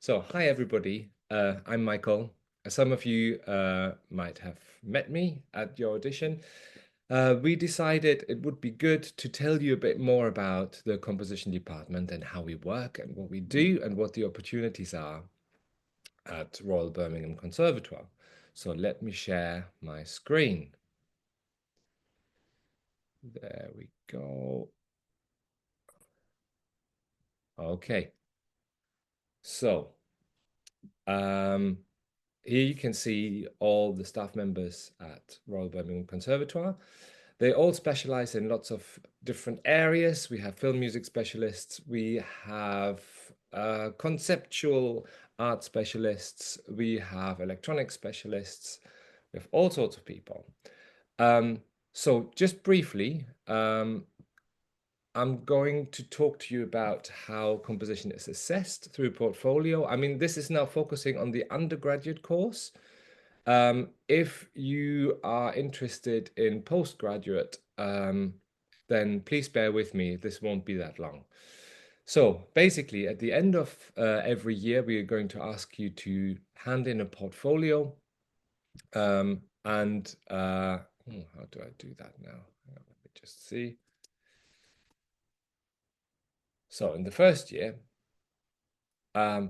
So, hi everybody. I'm Michael. Some of you might have met me at your audition. We decided it would be good to tell you a bit more about the composition department and how we work and what we do and what the opportunities are at Royal Birmingham Conservatoire. So let me share my screen. There we go. Okay. So, um, here you can see all the staff members at Royal Birmingham Conservatoire. They all specialize in lots of different areas. We have film music specialists, we have conceptual art specialists, we have electronic specialists, we have all sorts of people. So just briefly, I'm going to talk to you about how composition is assessed through portfolio. I mean, this is now focusing on the undergraduate course. If you are interested in postgraduate, then please bear with me. This won't be that long. So basically, at the end of every year, we are going to ask you to hand in a portfolio. How do I do that now? Let me just see. So in the first year,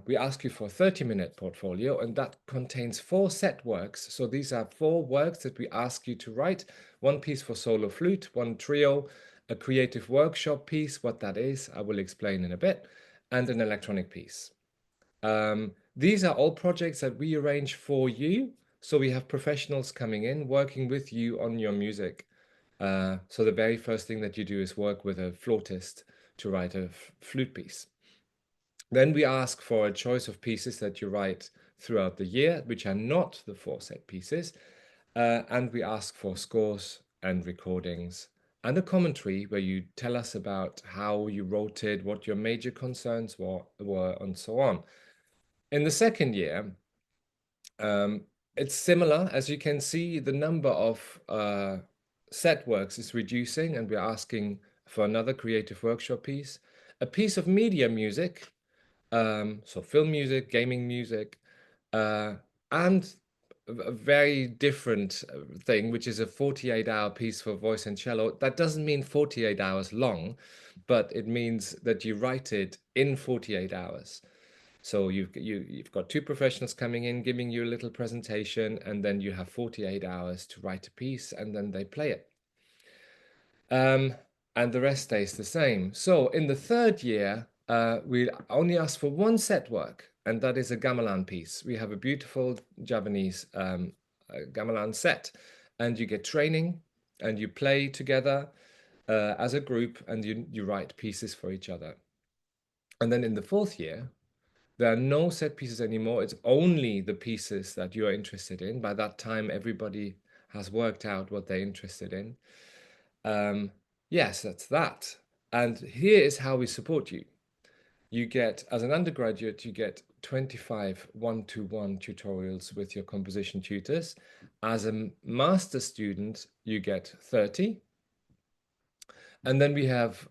we ask you for a 30-minute portfolio, and that contains 4 set works. So these are 4 works that we ask you to write. 1 piece for solo flute, 1 trio, a creative workshop piece, what that is, I will explain in a bit, and an electronic piece. These are all projects that we arrange for you. So we have professionals coming in, working with you on your music. So the very first thing that you do is work with a flautist to write a flute piece. Then we ask for a choice of pieces that you write throughout the year, which are not the 4 set pieces. And we ask for scores and recordings and a commentary where you tell us about how you wrote it, what your major concerns were and so on. In the second year, it's similar. As you can see, the number of set works is reducing, and we're asking for another creative workshop piece, a piece of media music, so film music, gaming music, and a very different thing, which is a 48-hour piece for voice and cello. That doesn't mean 48 hours long, but it means that you write it in 48 hours. So you've got 2 professionals coming in, giving you a little presentation, and then you have 48 hours to write a piece, and then they play it. And the rest stays the same. So in the third year, we only ask for 1 set work, and that is a gamelan piece. We have a beautiful Javanese gamelan set, and you get training, and you play together as a group, and you write pieces for each other. And then in the 4th year, there are no set pieces anymore. It's only the pieces that you are interested in. By that time, everybody has worked out what they're interested in. Yes, that's that. And here is how we support you. You get, as an undergraduate, you get 25 one-to-one tutorials with your composition tutors. As a master student, you get 30. And then we have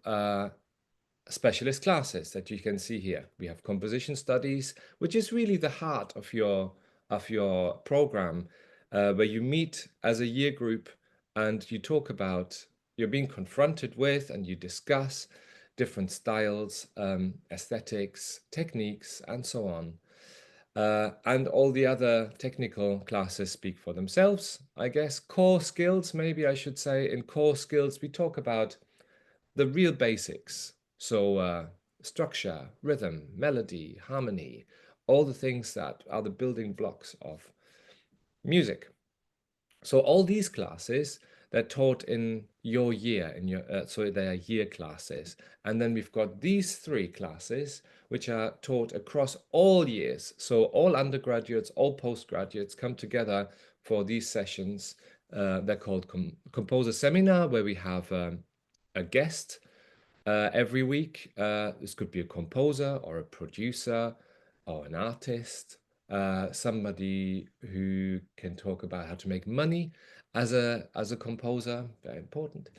specialist classes that you can see here. We have composition studies, which is really the heart of your program, where you meet as a year group and you talk about, you're being confronted with and you discuss different styles, aesthetics, techniques, and so on. And all the other technical classes speak for themselves, I guess. Core skills, maybe I should say. In core skills, we talk about the real basics. So structure, rhythm, melody, harmony, all the things that are the building blocks of music. So all these classes, they're taught in your year, so they are year classes. And then we've got these 3 classes, which are taught across all years. So all undergraduates, all postgraduates come together for these sessions. They're called Composer Seminar, where we have a guest every week. This could be a composer or a producer or an artist, somebody who can talk about how to make money as a composer, very important.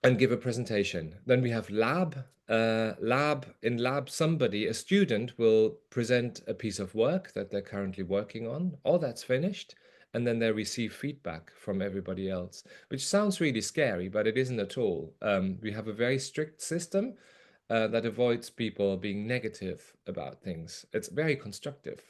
and give a presentation. Then we have lab. In lab, a student will present a piece of work that they're currently working on, or that's finished, and then they receive feedback from everybody else, which sounds really scary, but it isn't at all. We have a very strict system that avoids people being negative about things. It's very constructive.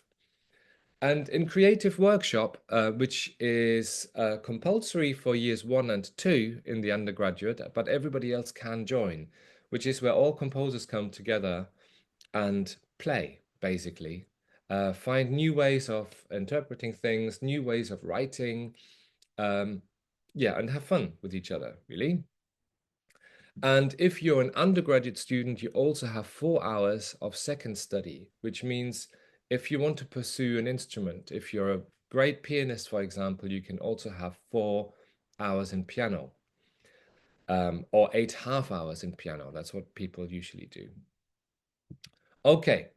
And in Creative Workshop, which is compulsory for years 1 and 2 in the undergraduate, but everybody else can join, which is where all composers come together and play, basically. Find new ways of interpreting things, new ways of writing, yeah, and have fun with each other, really. And if you're an undergraduate student, you also have 4 hours of second study, which means if you want to pursue an instrument, if you're a great pianist, for example, you can also have 4 hours in piano, or 8 half hours in piano. That's what people usually do. Okay,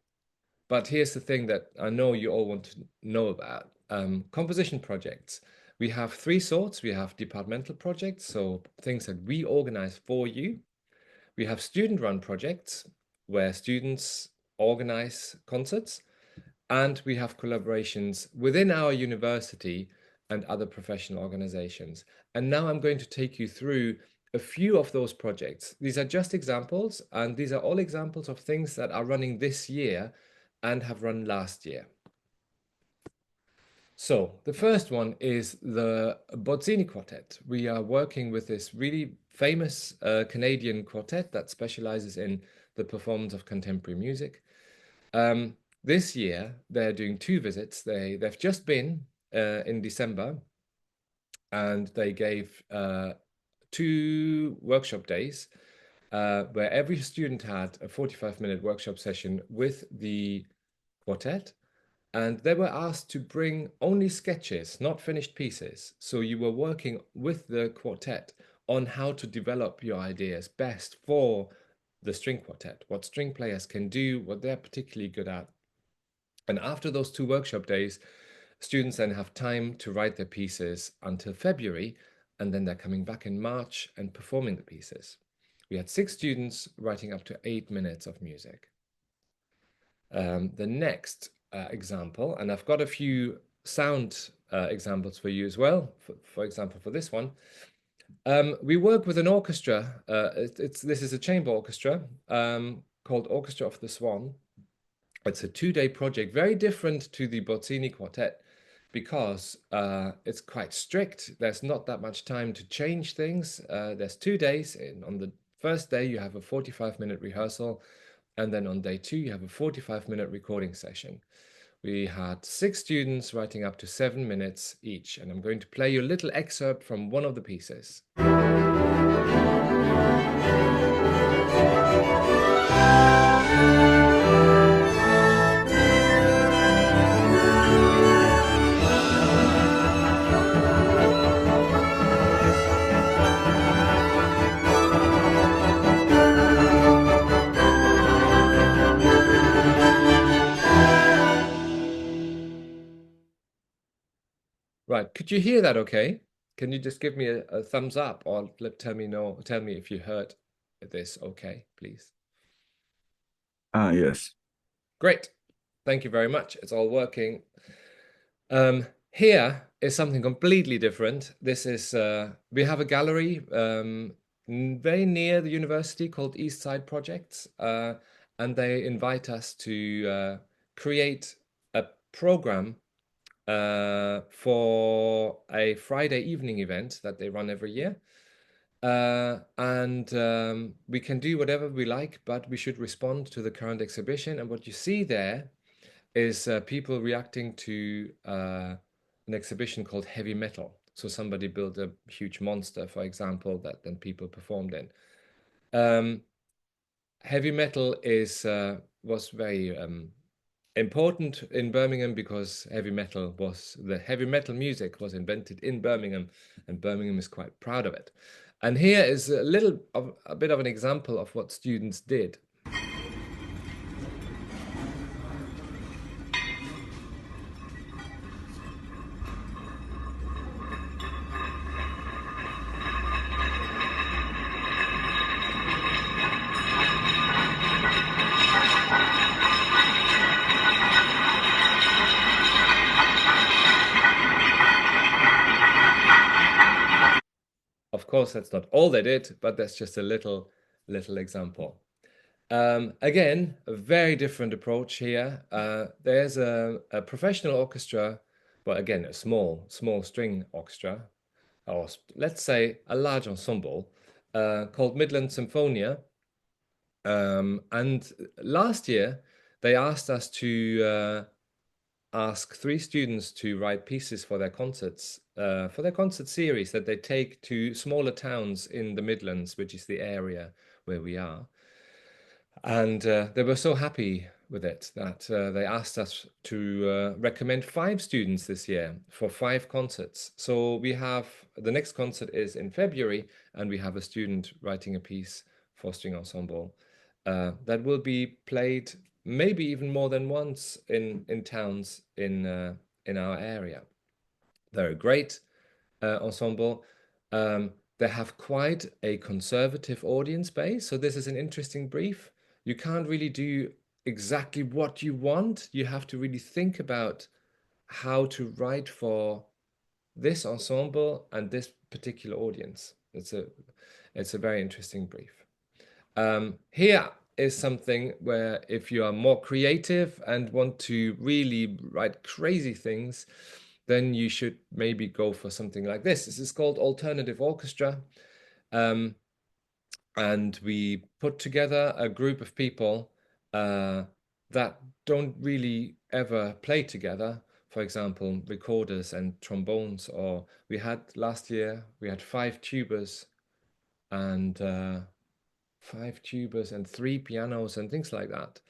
but here's the thing that I know you all want to know about. Composition projects. We have 3 sorts. We have departmental projects, so things that we organize for you. We have student-run projects where students organize concerts, and we have collaborations within our university and other professional organizations. And now I'm going to take you through a few of those projects. These are just examples, and these are all examples of things that are running this year and have run last year. So the first one is the Bozzini Quartet. We are working with this really famous Canadian quartet that specializes in the performance of contemporary music. This year, they're doing 2 visits. They've just been in December, and they gave 2 workshop days where every student had a 45-minute workshop session with the quartet. And they were asked to bring only sketches, not finished pieces. So you were working with the quartet on how to develop your ideas best for the string quartet, what string players can do, what they're particularly good at. And after those 2 workshop days, students then have time to write their pieces until February, and then they're coming back in March and performing the pieces. We had 6 students writing up to 8 minutes of music. The next example, and I've got a few sound examples for you as well, for example, for this one. We work with an orchestra. This is a chamber orchestra called Orchestra of the Swan. It's a 2-day project, very different to the Bozzini Quartet because it's quite strict. There's not that much time to change things. There's 2 days. On the first day, you have a 45-minute rehearsal, and then on day 2, you have a 45-minute recording session. We had 6 students writing up to 7 minutes each, and I'm going to play you a little excerpt from one of the pieces. Right, could you hear that okay? Can you just give me a thumbs up or tell me if you heard this okay, please? Yes. Great. Thank you very much. It's all working. Here is something completely different. This is, we have a gallery very near the university called East Side Projects, and they invite us to create a program for a Friday evening event that they run every year. We can do whatever we like, but we should respond to the current exhibition. And what you see there is people reacting to an exhibition called Heavy Metal. So somebody built a huge monster, for example, that then people performed in. Heavy metal was very important in Birmingham because heavy metal music was invented in Birmingham, and Birmingham is quite proud of it. And here is a bit of an example of what students did. course, that's not all they did, but that's just a little example. Again, a very different approach here. There's a professional orchestra, but again, a small string orchestra, or let's say a large ensemble, called Midland Symphonia. And last year, they asked us to ask 3 students to write pieces for their concerts, for their concert series that they take to smaller towns in the Midlands, which is the area where we are. And they were so happy with it that they asked us to recommend 5 students this year for 5 concerts. So we have, the next concert is in February, and we have a student writing a piece for string ensemble that will be played maybe even more than once in towns in our area. They're a great ensemble. They have quite a conservative audience base, so this is an interesting brief. You can't really do exactly what you want. You have to really think about how to write for this ensemble and this particular audience. It's a very interesting brief. Here is something where if you are more creative and want to really write crazy things, then you should maybe go for something like this. This is called Alternative Orchestra. And we put together a group of people that don't really ever play together. For example, recorders and trombones, or we had last year, we had 5 tubas and 3 pianos and things like that.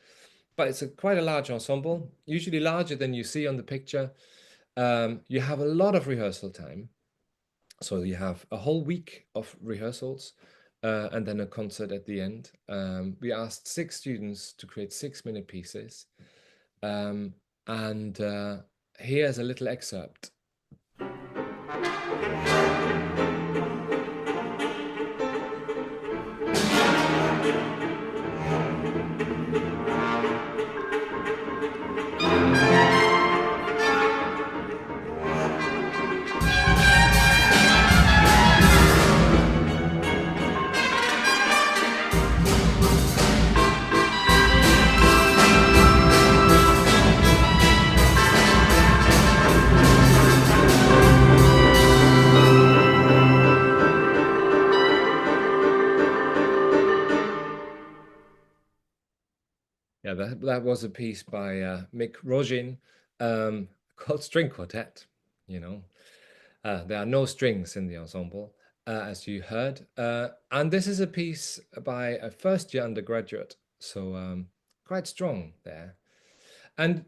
But it's quite a large ensemble, usually larger than you see on the picture. You have a lot of rehearsal time. So you have a whole week of rehearsals and then a concert at the end. We asked 6 students to create 6-minute pieces. And here's a little excerpt. Yeah, that was a piece by Mick Rogin called String Quartet. You know, there are no strings in the ensemble, as you heard. And this is a piece by a first-year undergraduate, so quite strong there. And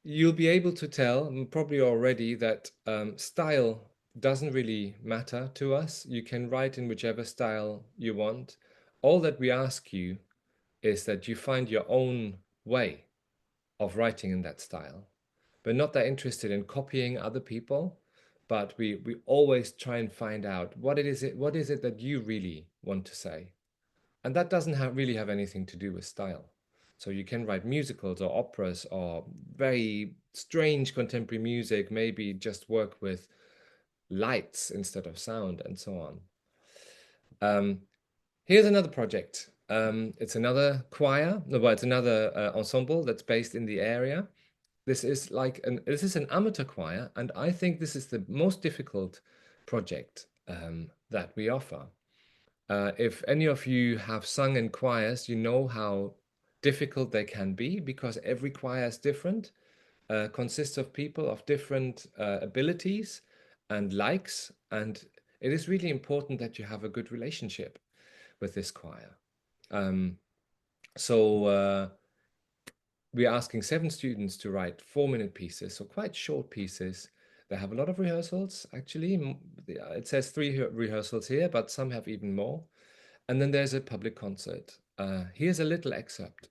you'll be able to tell, probably already, that style doesn't really matter to us. You can write in whichever style you want. All that we ask you is that you find your own way of writing in that style. We're not that interested in copying other people, but we always try and find out what is it that you really want to say. And that doesn't really have anything to do with style. So you can write musicals or operas or very strange contemporary music, maybe just work with lights instead of sound and so on. Here's another project. It's another choir, well, it's another ensemble that's based in the area. This is an amateur choir, and I think this is the most difficult project that we offer. If any of you have sung in choirs, you know how difficult they can be because every choir is different, consists of people of different abilities and likes, and it is really important that you have a good relationship with this choir. So we're asking 7 students to write 4-minute pieces, so quite short pieces. They have a lot of rehearsals, actually. It says 3 rehearsals here, but some have even more. And then there's a public concert. Here's a little excerpt.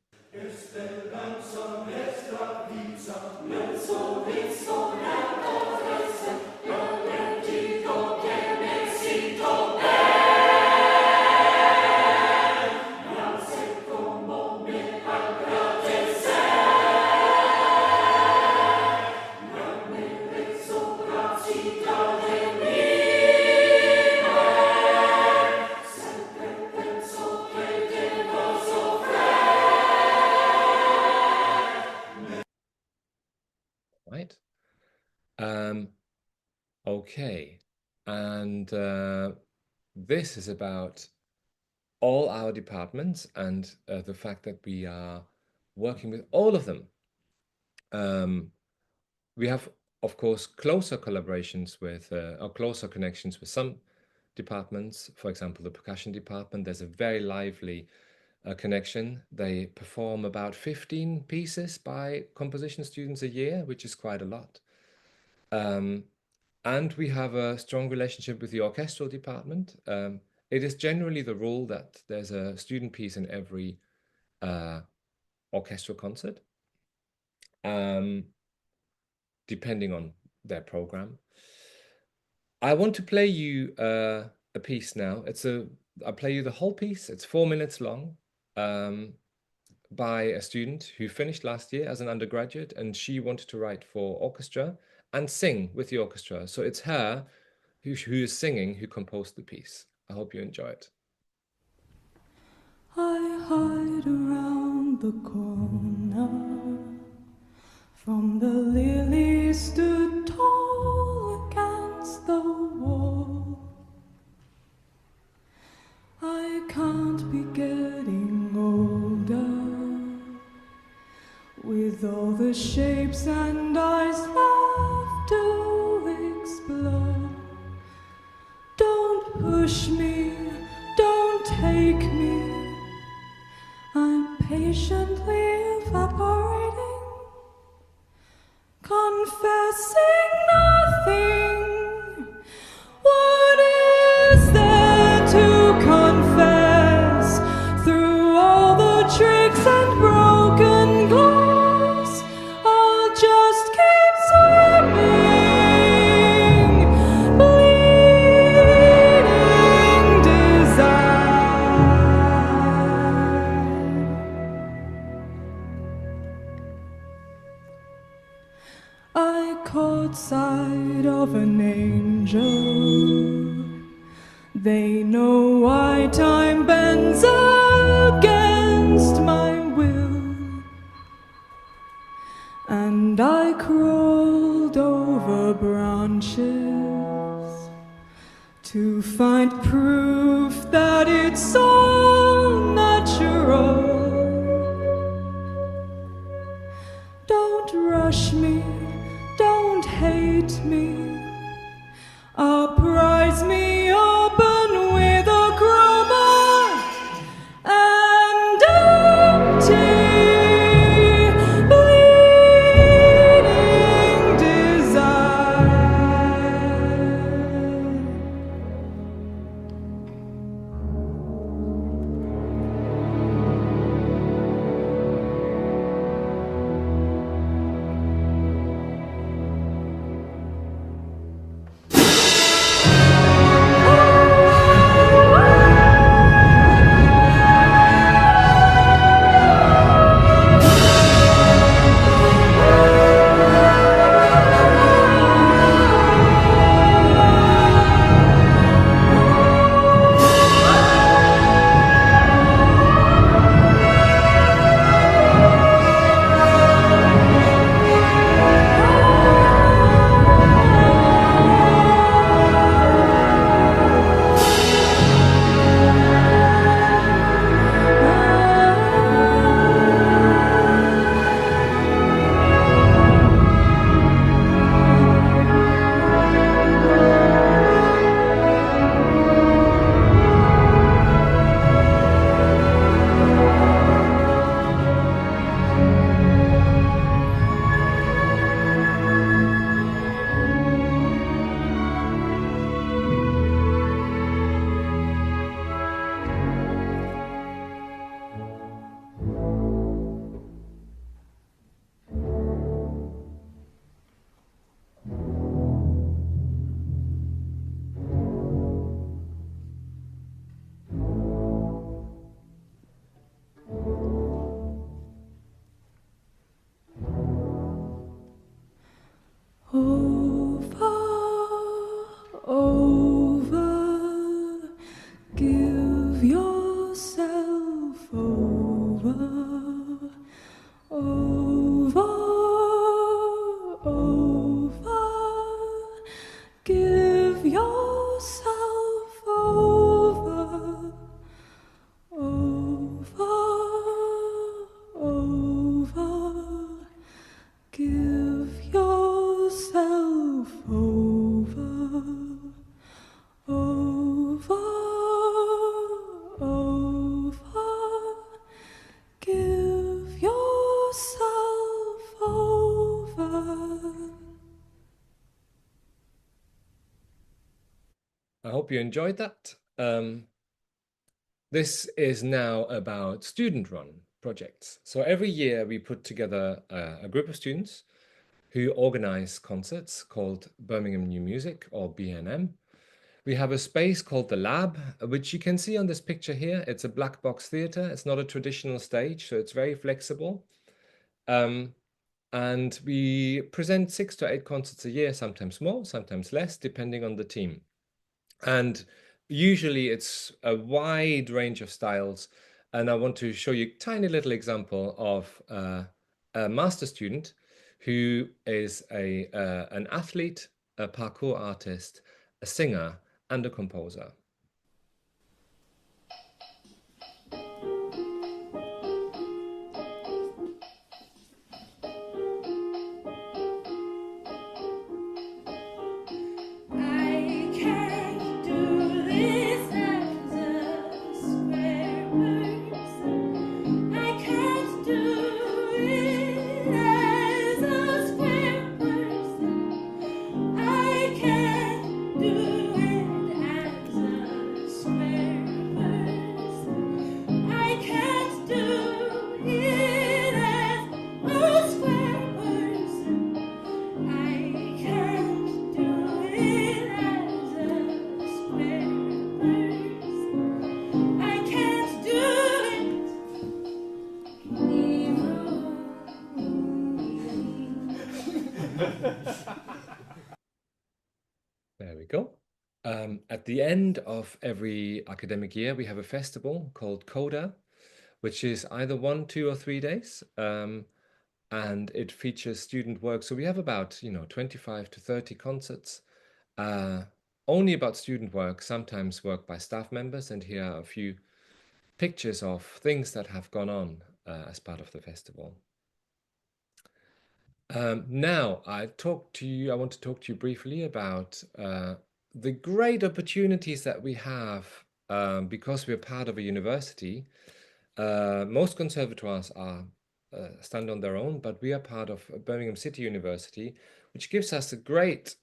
right? Okay, and this is about all our departments and the fact that we are working with all of them. We have, of course, closer collaborations with, or closer connections with some departments. For example, the percussion department, there's a very lively connection. They perform about 15 pieces by composition students a year, which is quite a lot. And we have a strong relationship with the orchestral department. It is generally the rule that there's a student piece in every orchestral concert, depending on their program. I want to play you a piece now. I'll play you the whole piece. It's 4 minutes long, by a student who finished last year as an undergraduate, and she wanted to write for orchestra and sing with the orchestra. So it's her who is singing who composed the piece. I hope you enjoy it. I hide around the corner from the lilies stood tall against the wall. I can't be getting older with all the shapes and eyes left to explore. Don't push me, don't take me, I'm patiently evaporating, confessing nothing. What is there to confess through all the tricks and broken glass? I'll just keep swimming, bleeding desire. I caught sight of an angel. They know why time bends against my will, and I crawled over branches to find proof that it's all natural. Don't rush me, don't hate me, apprise me open with a crowbar and empty, bleeding desire. Give yourself over, over, over. Give yourself over. I hope you enjoyed that. This is now about student-run projects. So every year we put together a group of students who organize concerts called Birmingham New Music, or BNM. We have a space called the Lab, which you can see on this picture here. It's a black box theater. It's not a traditional stage, so it's very flexible. And we present 6 to 8 concerts a year, sometimes more, sometimes less, depending on the team. And usually it's a wide range of styles. And I want to show you a tiny little example of a master student who is an athlete, a parkour artist, a singer, and a composer. There we go. At the end of every academic year, we have a festival called CODA, which is either 1, 2, or 3 days. And it features student work. So we have about, 25 to 30 concerts, only about student work, sometimes work by staff members. And here are a few pictures of things that have gone on as part of the festival. Now, I want to talk to you briefly about the great opportunities that we have because we're part of a university. Most conservatoires stand on their own, but we are part of Birmingham City University, which gives us great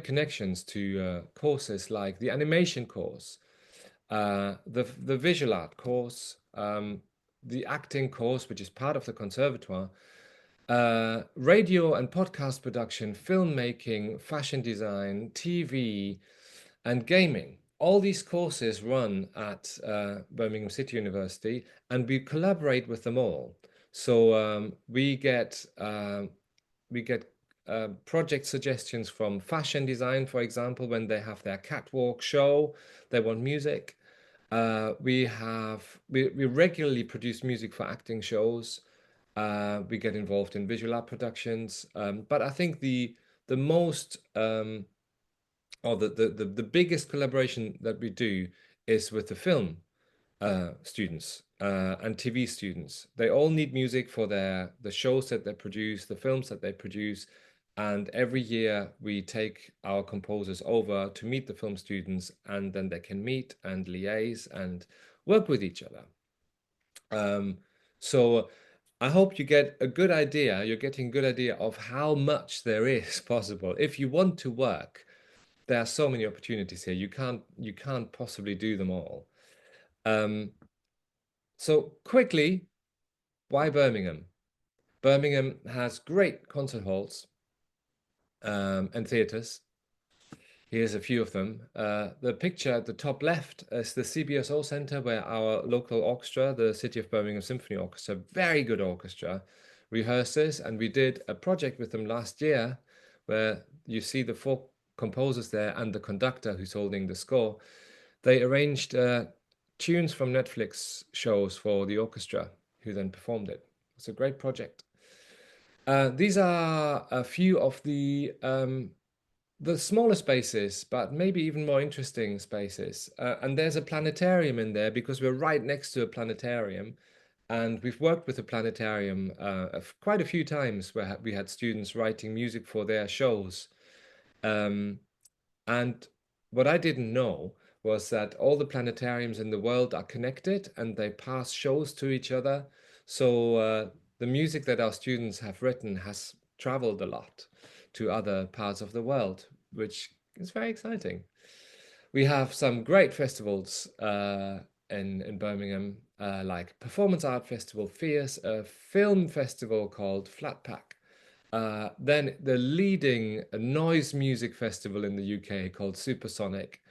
connections to courses like the animation course, the visual art course, the acting course, which is part of the conservatoire. Radio and podcast production, filmmaking, fashion design, TV, and gaming. All these courses run at Birmingham City University, and we collaborate with them all. So we get project suggestions from fashion design, for example, when they have their catwalk show, they want music. We regularly produce music for acting shows. We get involved in visual art productions, but I think the most or the biggest collaboration that we do is with the film students and TV students. They all need music for the shows that they produce, the films that they produce, and every year we take our composers over to meet the film students, and then they can meet and liaise and work with each other. So I hope you get a good idea. You're getting a good idea of how much there is possible. If you want to work, there are so many opportunities here. You can't possibly do them all. So quickly, why Birmingham? Birmingham has great concert halls and theatres. Here's a few of them. The picture at the top left is the CBSO Centre, where our local orchestra, the City of Birmingham Symphony Orchestra, very good orchestra, rehearses. And we did a project with them last year where you see the 4 composers there and the conductor who's holding the score. They arranged tunes from Netflix shows for the orchestra, who then performed it. It's a great project. These are a few of the smaller spaces, but maybe even more interesting spaces. And there's a planetarium in there because we're right next to a planetarium. And we've worked with the planetarium quite a few times where we had students writing music for their shows. Um, and what I didn't know was that all the planetariums in the world are connected and they pass shows to each other. So the music that our students have written has traveled a lot to other parts of the world, which is very exciting. We have some great festivals in Birmingham, like Performance Art Festival Fierce, a film festival called Flatpack, then the leading noise music festival in the UK called Supersonic,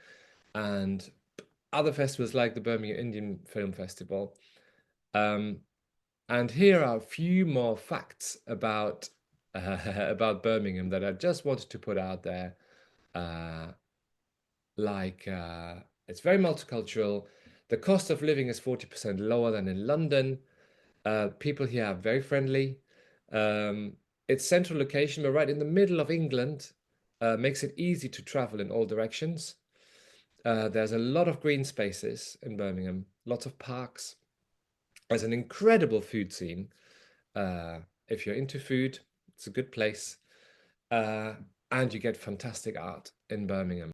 and other festivals like the Birmingham Indian Film Festival. Um, and here are a few more facts about about Birmingham that I just wanted to put out there. Uh, it's very multicultural. The cost of living is 40% lower than in London. People here are very friendly. Um, its central location, we're right in the middle of England, makes it easy to travel in all directions. There's a lot of green spaces in Birmingham, lots of parks. There's an incredible food scene. Uh, if you're into food, it's a good place. Uh, and you get fantastic art in Birmingham.